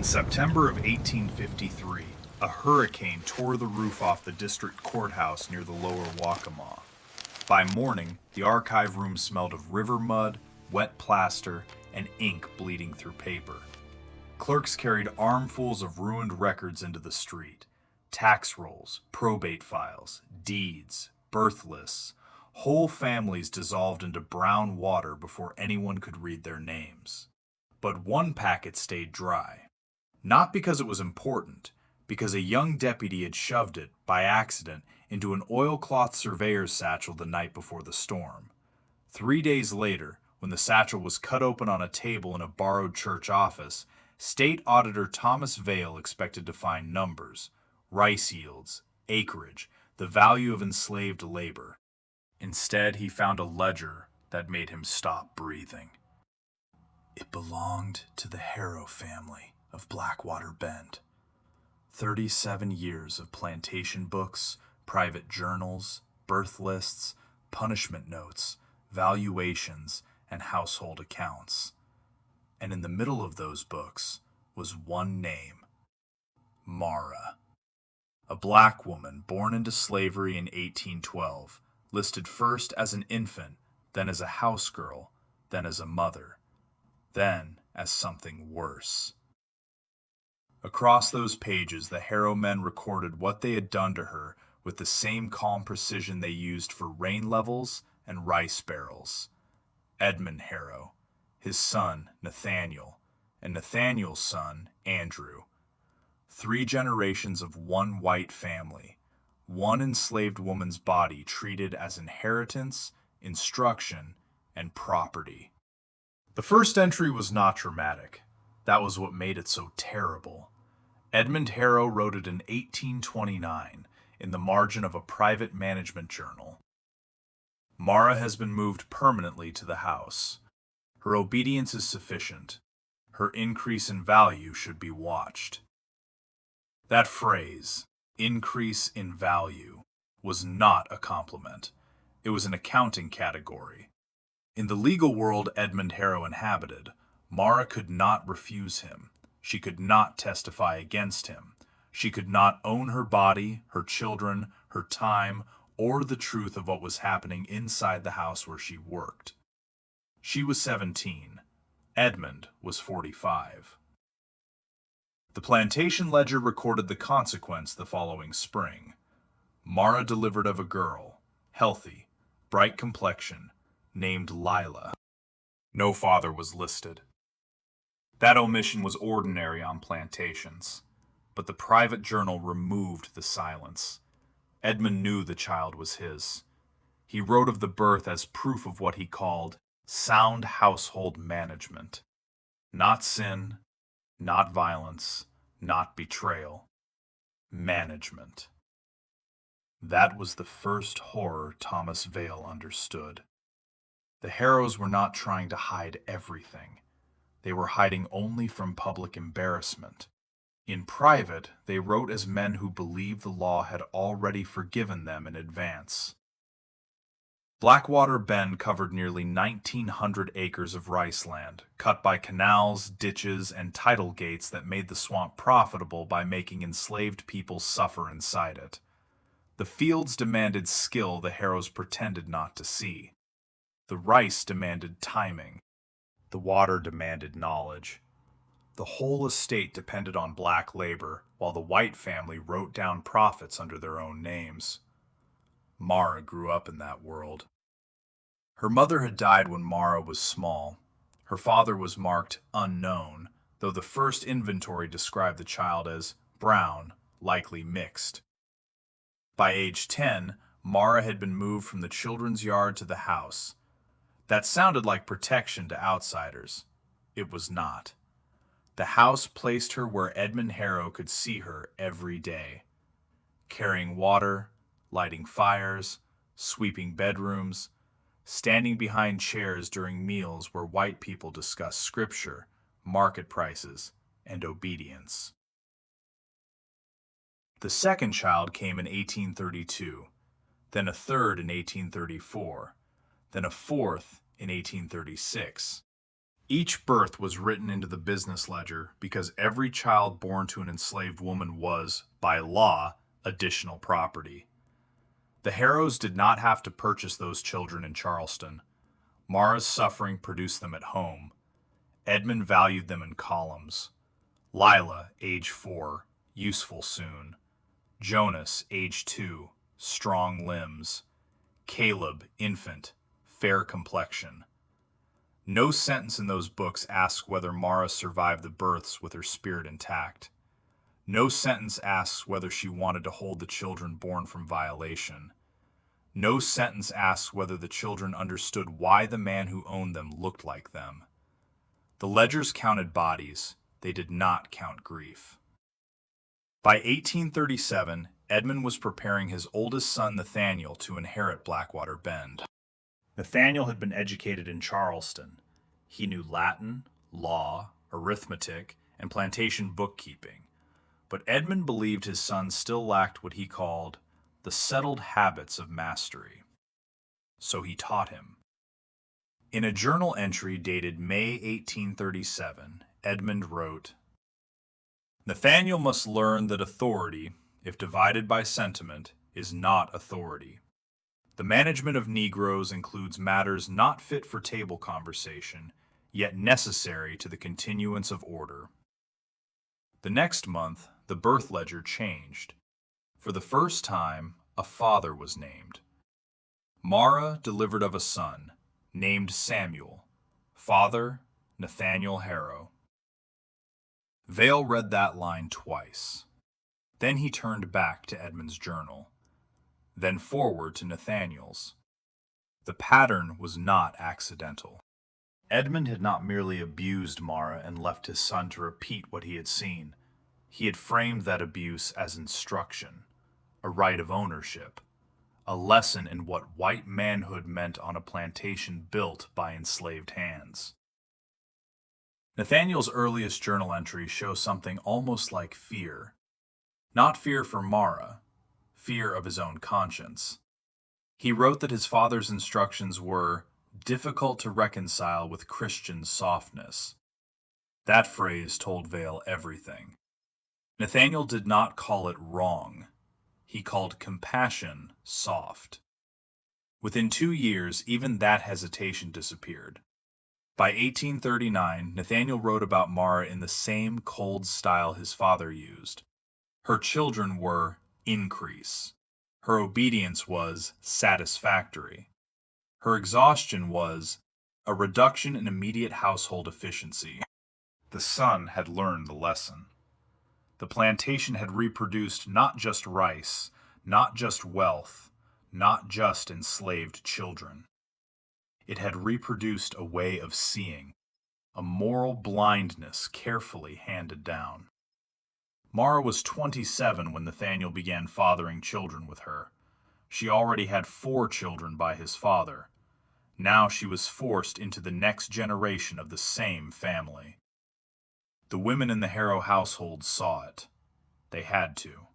September of 1853, a hurricane tore the roof off the district courthouse near the lower Waccamaw. By morning, the archive room smelled of river mud, wet plaster, and ink bleeding through paper. Clerks carried armfuls of ruined records into the street. Tax rolls, probate files, deeds, birth lists. Whole families dissolved into brown water before anyone could read their names. But one packet stayed dry. Not because it was important, because a young deputy had shoved it, by accident, into an oilcloth surveyor's satchel the night before the storm. 3 days later, when the satchel was cut open on a table in a borrowed church office, State Auditor Thomas Vail expected to find numbers, rice yields, acreage, the value of enslaved labor. Instead, he found a ledger that made him stop breathing. It belonged to the Harrow family of Blackwater Bend. 37 years of plantation books, private journals, birth lists, punishment notes, valuations, and household accounts. And in the middle of those books was one name: Mara. A black woman born into slavery in 1812, listed first as an infant, then as a house girl, then as a mother, then as something worse. Across those pages, the Harrow men recorded what they had done to her with the same calm precision they used for rain levels and rice barrels. Edmund Harrow, his son Nathaniel, and Nathaniel's son Andrew. 3 generations of one white family, one enslaved woman's body treated as inheritance, instruction, and property. The first entry was not dramatic. That was what made it so terrible. Edmund Harrow wrote it in 1829 in the margin of a private management journal. Mara has been moved permanently to the house. Her obedience is sufficient. Her increase in value should be watched. That phrase, increase in value, was not a compliment. It was an accounting category. In the legal world Edmund Harrow inhabited, Mara could not refuse him. She could not testify against him. She could not own her body, her children, her time, or the truth of what was happening inside the house where she worked. She was 17. Edmund was 45. The Plantation ledger recorded the consequence the following spring. Mara delivered of a girl, healthy, bright complexion, named Lila. No father was listed. That omission was ordinary on plantations, but the private journal removed the silence. Edmund knew the child was his. He wrote of the birth as proof of what he called sound household management. Not sin, not violence, not betrayal. Management. That was the first horror Thomas Vail understood. The Harrows were not trying to hide everything. They were hiding only from public embarrassment. In private, they wrote as men who believed the law had already forgiven them in advance. Blackwater Bend covered nearly 1,900 acres of rice land, cut by canals, ditches, and tidal gates that made the swamp profitable by making enslaved people suffer inside it. The fields demanded skill the Harrows pretended not to see. The rice demanded timing. The water demanded knowledge. The whole estate depended on black labor, while the white family wrote down profits under their own names. Mara grew up in that world. Her mother had died when Mara was small. Her father was marked unknown, though the first inventory described the child as brown, likely mixed. By age 10, Mara had been moved from the children's yard to the house. That sounded like protection to outsiders. It was not. The house placed her where Edmund Harrow could see her every day. Carrying water, lighting fires, sweeping bedrooms, standing behind chairs during meals where white people discussed scripture, market prices, and obedience. The second child came in 1832, then a third in 1834, then a fourth in 1836. Each birth was written into the business ledger because every child born to an enslaved woman was, by law, additional property. The Harrows did not have to purchase those children in Charleston. Mara's suffering produced them at home. Edmund valued them in columns. Lila, age 4, useful soon. Jonas, age 2, strong limbs. Caleb, infant, fair complexion. No sentence in those books asks whether Mara survived the births with her spirit intact. No sentence asks whether she wanted to hold the children born from violation. No sentence asks whether the children understood why the man who owned them looked like them. The ledgers counted bodies, they did not count grief. By 1837, Edmund was preparing his oldest son Nathaniel to inherit Blackwater Bend. Nathaniel had been educated in Charleston. He knew Latin, law, arithmetic, and plantation bookkeeping. But Edmund believed his son still lacked what he called the settled habits of mastery. So he taught him. In a journal entry dated May 1837, Edmund wrote, "Nathaniel must learn that authority, if divided by sentiment, is not authority. The management of Negroes includes matters not fit for table conversation, yet necessary to the continuance of order." The next month, the birth ledger changed. For the first time, a father was named. Mara delivered of a son, named Samuel, father Nathaniel Harrow. Vale read that line twice. Then he turned back to Edmund's journal, then forward to Nathaniel's. The pattern was not accidental. Edmund had not merely abused Mara and left his son to repeat what he had seen. He had framed that abuse as instruction, a right of ownership, a lesson in what white manhood meant on a plantation built by enslaved hands. Nathaniel's earliest journal entries show something almost like fear. Not fear for Mara, fear of his own conscience. He wrote that his father's instructions were difficult to reconcile with Christian softness. That phrase told Vale everything. Nathaniel did not call it wrong. He called compassion soft. Within 2 years, even that hesitation disappeared. By 1839, Nathaniel wrote about Mara in the same cold style his father used. Her children were increase. Her obedience was satisfactory. Her exhaustion was a reduction in immediate household efficiency. The son had learned the lesson. The plantation had reproduced not just rice, not just wealth, not just enslaved children. It had reproduced a way of seeing, a moral blindness carefully handed down. Mara was 27 when Nathaniel began fathering children with her. She already had 4 children by his father. Now she was forced into the next generation of the same family. The women in the Harrow household saw it. They had to.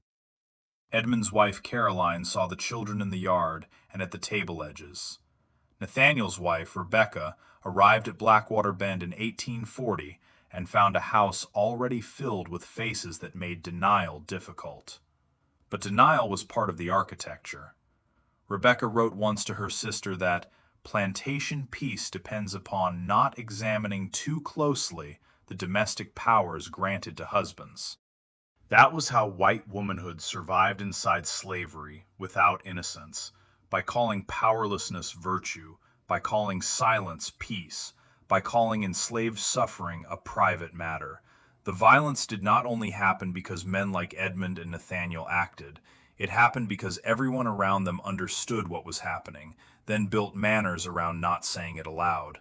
Edmund's wife Caroline saw the children in the yard and at the table edges. Nathaniel's wife, Rebecca, arrived at Blackwater Bend in 1840 and found a house already filled with faces that made denial difficult. But denial was part of the architecture. Rebecca wrote once to her sister that plantation peace depends upon not examining too closely the domestic powers granted to husbands. That was how white womanhood survived inside slavery without innocence, by calling powerlessness virtue, by calling silence peace, by calling enslaved suffering a private matter. The violence did not only happen because men like Edmund and Nathaniel acted. It happened because everyone around them understood what was happening, then built manners around not saying it aloud.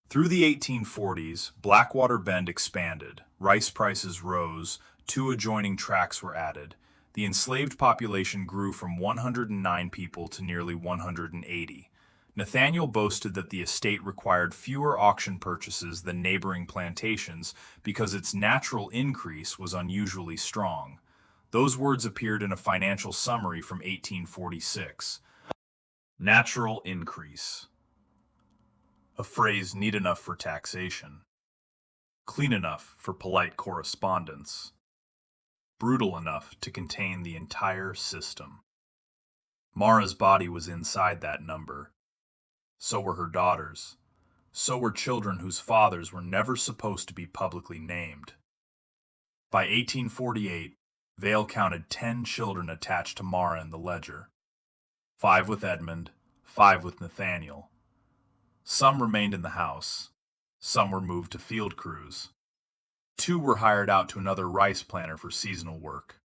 Through the 1840s, Blackwater Bend expanded, rice prices rose, 2 adjoining tracts were added. The enslaved population grew from 109 people to nearly 180. Nathaniel boasted that the estate required fewer auction purchases than neighboring plantations because its natural increase was unusually strong. Those words appeared in a financial summary from 1846. Natural increase. a phrase neat enough for taxation, clean enough for polite correspondence, brutal enough to contain the entire system. Mara's body was inside that number. So were her daughters. So were children whose fathers were never supposed to be publicly named. By 1848, Vale counted 10 children attached to Mara in the ledger. 5 with Edmund, 5 with Nathaniel. Some remained in the house. Some were moved to field crews. 2 were hired out to another rice planter for seasonal work.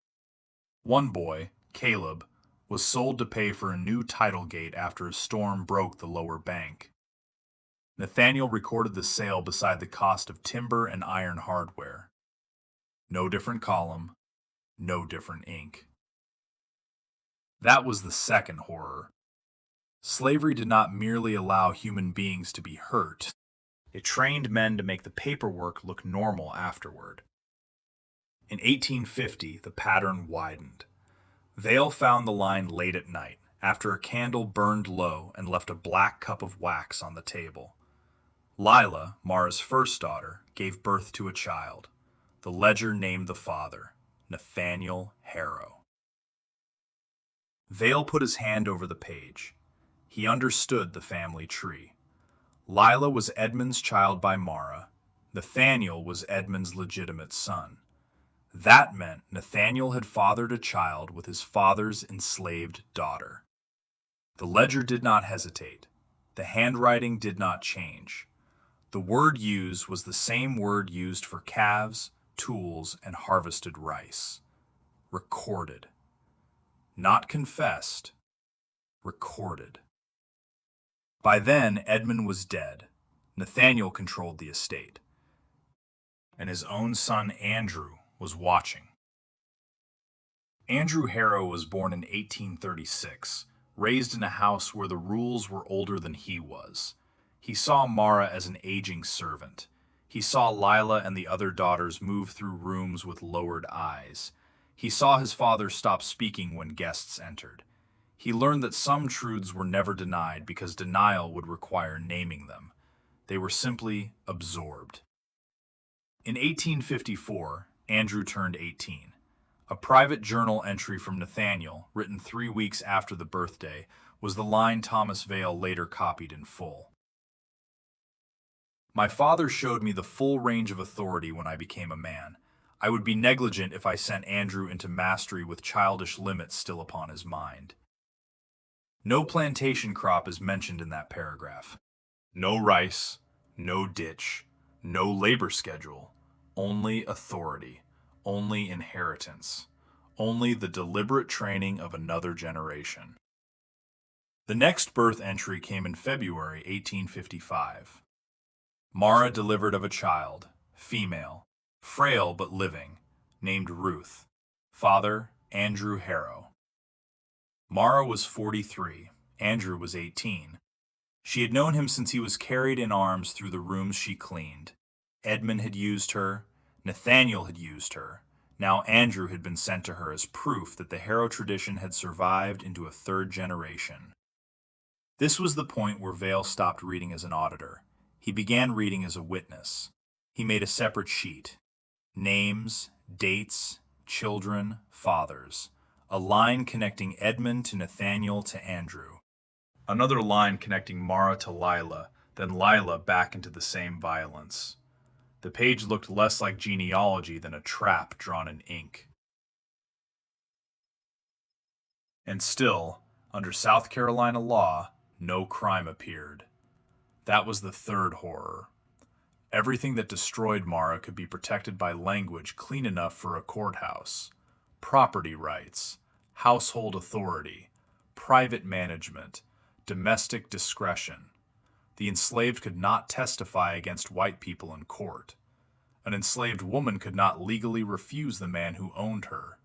One boy, Caleb, was sold to pay for a new tidal gate after a storm broke the lower bank. Nathaniel recorded the sale beside the cost of timber and iron hardware. No different column, no different ink. That was the second horror. Slavery did not merely allow human beings to be hurt. It trained men to make the paperwork look normal afterward. In 1850, the pattern widened. Vale found the line late at night, after a candle burned low and left a black cup of wax on the table. Lila, Mara's first daughter, gave birth to a child. The ledger named the father, Nathaniel Harrow. Vale put his hand over the page. He understood the family tree. Lila was Edmund's child by Mara. Nathaniel was Edmund's legitimate son. That meant Nathaniel had fathered a child with his father's enslaved daughter. The ledger did not hesitate. The handwriting did not change. The word used was the same word used for calves, tools, and harvested rice. Recorded. Not confessed. Recorded. By then, Edmund was dead. Nathaniel controlled the estate. And his own son, Andrew, was watching. Andrew Harrow was born in 1836, raised in a house where the rules were older than he was. He saw Mara as an aging servant. He saw Lila and the other daughters move through rooms with lowered eyes. He saw his father stop speaking when guests entered. He learned that some truths were never denied because denial would require naming them. They were simply absorbed. In 1854, Andrew turned 18. A private journal entry from Nathaniel, written 3 weeks after the birthday, was the line Thomas Vale later copied in full. My father showed me the full range of authority when I became a man. I would be negligent if I sent Andrew into mastery with childish limits still upon his mind. No plantation crop is mentioned in that paragraph. No rice, no ditch, no labor schedule, only authority, only inheritance, only the deliberate training of another generation. The next birth entry came in February 1855. Mara delivered of a child, female, frail but living, named Ruth. Father, Andrew Harrow. Mara was 43. Andrew was 18. She had known him since he was carried in arms through the rooms she cleaned. Edmund had used her. Nathaniel had used her. Now Andrew had been sent to her as proof that the Harrow tradition had survived into a third generation. This was the point where Vale stopped reading as an auditor. He began reading as a witness. He made a separate sheet. Names, dates, children, fathers. A line connecting Edmund to Nathaniel to Andrew. Another line connecting Mara to Lila, then Lila back into the same violence. The page looked less like genealogy than a trap drawn in ink. And still, under South Carolina law, no crime appeared. That was the third horror. Everything that destroyed Mara could be protected by language clean enough for a courthouse. Property rights, household authority, private management, domestic discretion. The enslaved could not testify against white people in court. An enslaved woman could not legally refuse the man who owned her.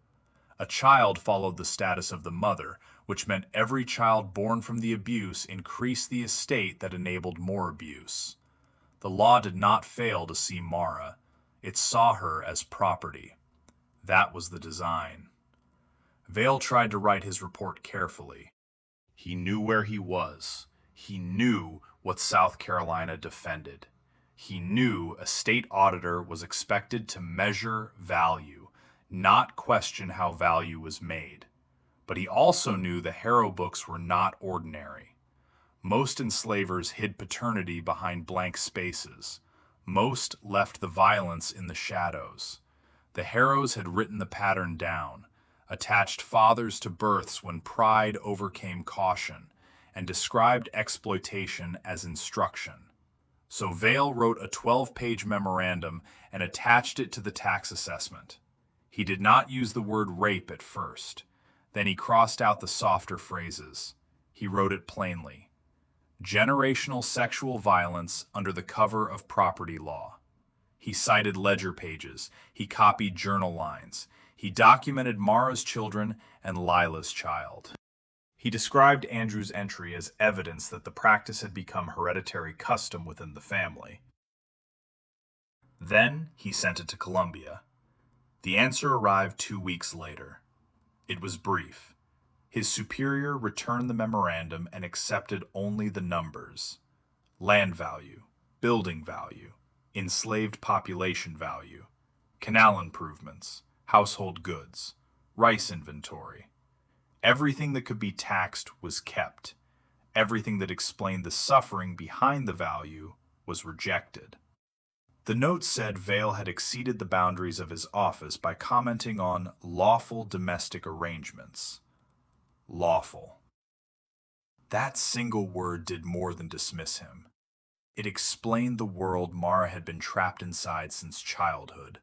A child followed the status of the mother, which meant every child born from the abuse increased the estate that enabled more abuse. The law did not fail to see Mara. It saw her as property. That was the design. Vale tried to write his report carefully. He knew where he was. He knew what South Carolina defended. He knew a state auditor was expected to measure value, not question how value was made. But he also knew the Harrow books were not ordinary. Most enslavers hid paternity behind blank spaces. Most left the violence in the shadows. The Harrows had written the pattern down, attached fathers to births when pride overcame caution, and described exploitation as instruction. So Vail wrote a 12-page memorandum and attached it to the tax assessment. He did not use the word rape at first. Then he crossed out the softer phrases. He wrote it plainly. Generational sexual violence under the cover of property law. He cited ledger pages. He copied journal lines. He documented Mara's children and Lila's child. He described Andrew's entry as evidence that the practice had become hereditary custom within the family. Then he sent it to Columbia. The answer arrived 2 weeks later. It was brief. His superior returned the memorandum and accepted only the numbers: land value, building value, enslaved population value, canal improvements, household goods, rice inventory. Everything that could be taxed was kept. Everything that explained the suffering behind the value was rejected. The note said Vail had exceeded the boundaries of his office by commenting on lawful domestic arrangements. Lawful. That single word did more than dismiss him. It explained the world Mara had been trapped inside since childhood.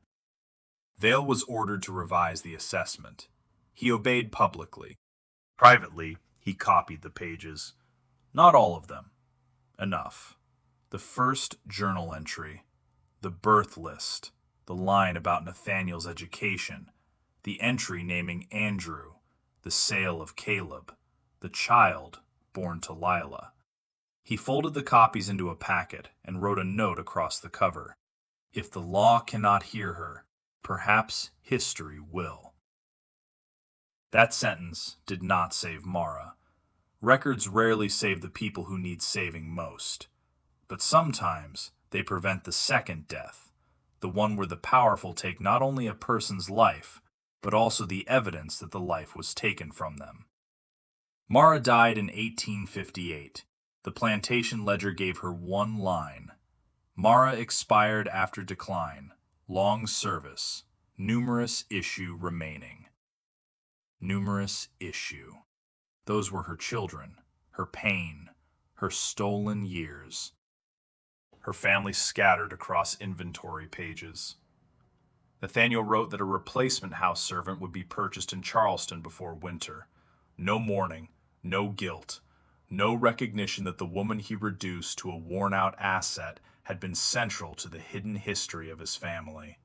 Vail was ordered to revise the assessment. He obeyed publicly. Privately, he copied the pages. Not all of them. Enough. The first journal entry, the birth list, the line about Nathaniel's education, the entry naming Andrew, the sale of Caleb, the child born to Lila. He folded the copies into a packet and wrote a note across the cover. If the law cannot hear her, perhaps history will. That sentence did not save Mara. Records rarely save the people who need saving most. But sometimes they prevent the second death, the one where the powerful take not only a person's life, but also the evidence that the life was taken from them. Mara died in 1858. The Plantation ledger gave her one line. Mara expired after decline, long service, numerous issue remaining. Numerous issue. Those were her children, her pain, her stolen years. Her family scattered across inventory pages. Nathaniel wrote that a replacement house servant would be purchased in Charleston before winter. No mourning, no guilt, no recognition that the woman he reduced to a worn-out asset had been central to the hidden history of his family.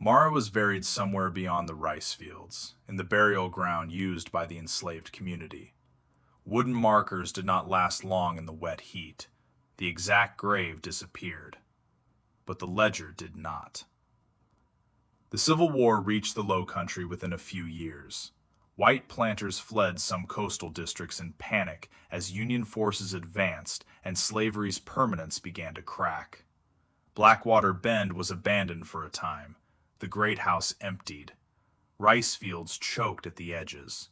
Mara was buried somewhere beyond the rice fields, in the burial ground used by the enslaved community. Wooden markers did not last long in the wet heat. The exact grave disappeared. But the ledger did not. The Civil War reached the Lowcountry within a few years. White planters fled some coastal districts in panic as Union forces advanced and slavery's permanence began to crack. Blackwater Bend was abandoned for a time. The great house emptied. Rice fields choked at the edges.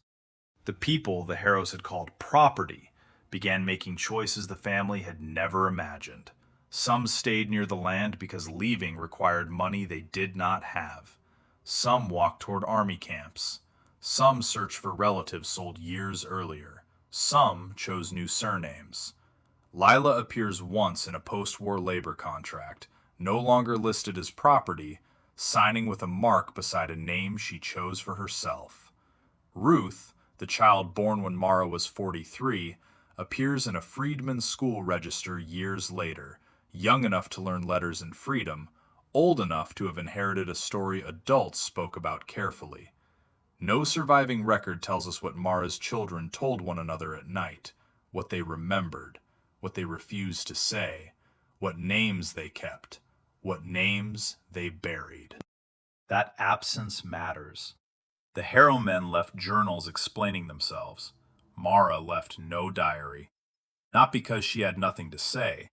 The people the Harrows had called property began making choices the family had never imagined. Some stayed near the land because leaving required money they did not have. Some walked toward army camps. Some searched for relatives sold years earlier. Some chose new surnames. Lila appears once in a post-war labor contract, no longer listed as property, signing with a mark beside a name she chose for herself. Ruth, the child born when Mara was 43, appears in a freedman's school register years later, young enough to learn letters in freedom, old enough to have inherited a story adults spoke about carefully. No surviving record tells us what Mara's children told one another at night, what they remembered, what they refused to say, what names they kept, what names they buried. That absence matters. The Harrow men left journals explaining themselves. Mara left no diary. Not because she had nothing to say,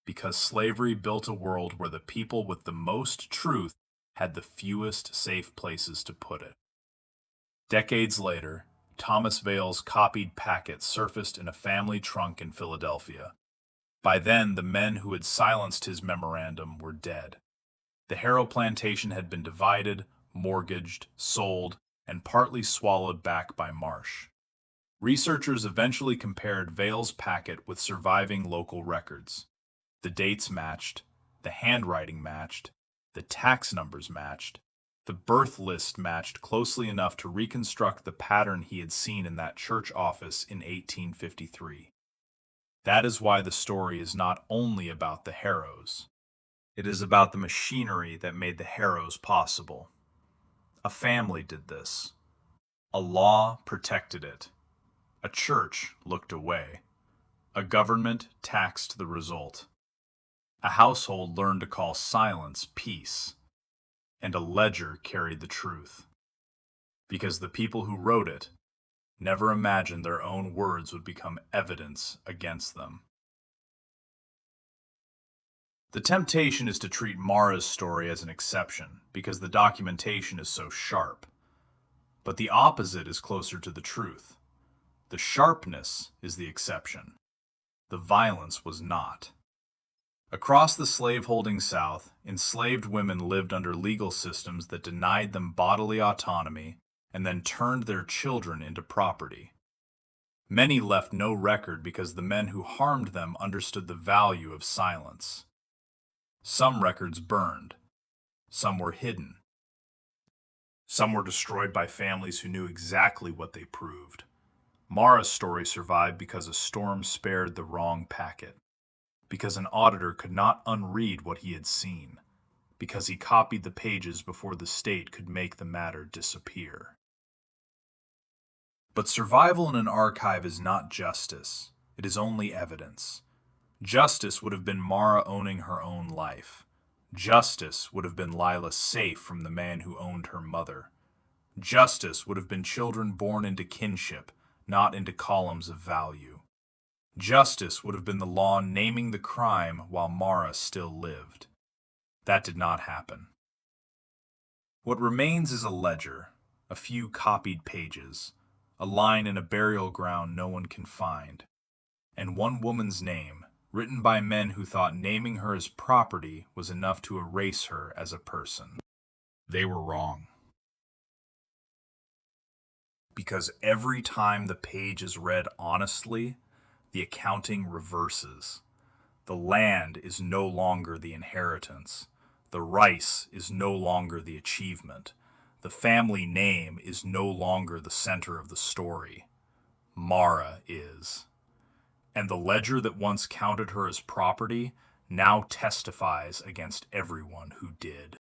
because slavery built a world where the people with the most truth had the fewest safe places to put it. Decades later, Thomas Vale's copied packet surfaced in a family trunk in Philadelphia. By then, the men who had silenced his memorandum were dead. The Harrow plantation had been divided, mortgaged, sold, and partly swallowed back by marsh. Researchers eventually compared Vale's packet with surviving local records. The dates matched, the handwriting matched, the tax numbers matched, the birth list matched closely enough to reconstruct the pattern he had seen in that church office in 1853. That is why the story is not only about the Harrows. It is about the machinery that made the Harrows possible. A family did this. A law protected it. A church looked away. A government taxed the result. A household learned to call silence peace. And a ledger carried the truth. Because the people who wrote it never imagined their own words would become evidence against them. The temptation is to treat Mara's story as an exception because the documentation is so sharp. But the opposite is closer to the truth. The sharpness is the exception. The violence was not. Across the slave-holding South, enslaved women lived under legal systems that denied them bodily autonomy and then turned their children into property. Many left no record because the men who harmed them understood the value of silence. Some records burned. Some were hidden. Some were destroyed by families who knew exactly what they proved. Mara's story survived because a storm spared the wrong packet, because an auditor could not unread what he had seen, because he copied the pages before the state could make the matter disappear. But survival in an archive is not justice. It is only evidence. Justice would have been Mara owning her own life. Justice would have been Lila safe from the man who owned her mother. Justice would have been children born into kinship, not into columns of value. Justice would have been the law naming the crime while Mara still lived. That did not happen. What remains is a ledger, a few copied pages, a line in a burial ground no one can find, and one woman's name, written by men who thought naming her as property was enough to erase her as a person. They were wrong. Because every time the page is read honestly, the accounting reverses. The land is no longer the inheritance. The rice is no longer the achievement. The family name is no longer the center of the story. Mara is. And the ledger that once counted her as property now testifies against everyone who did.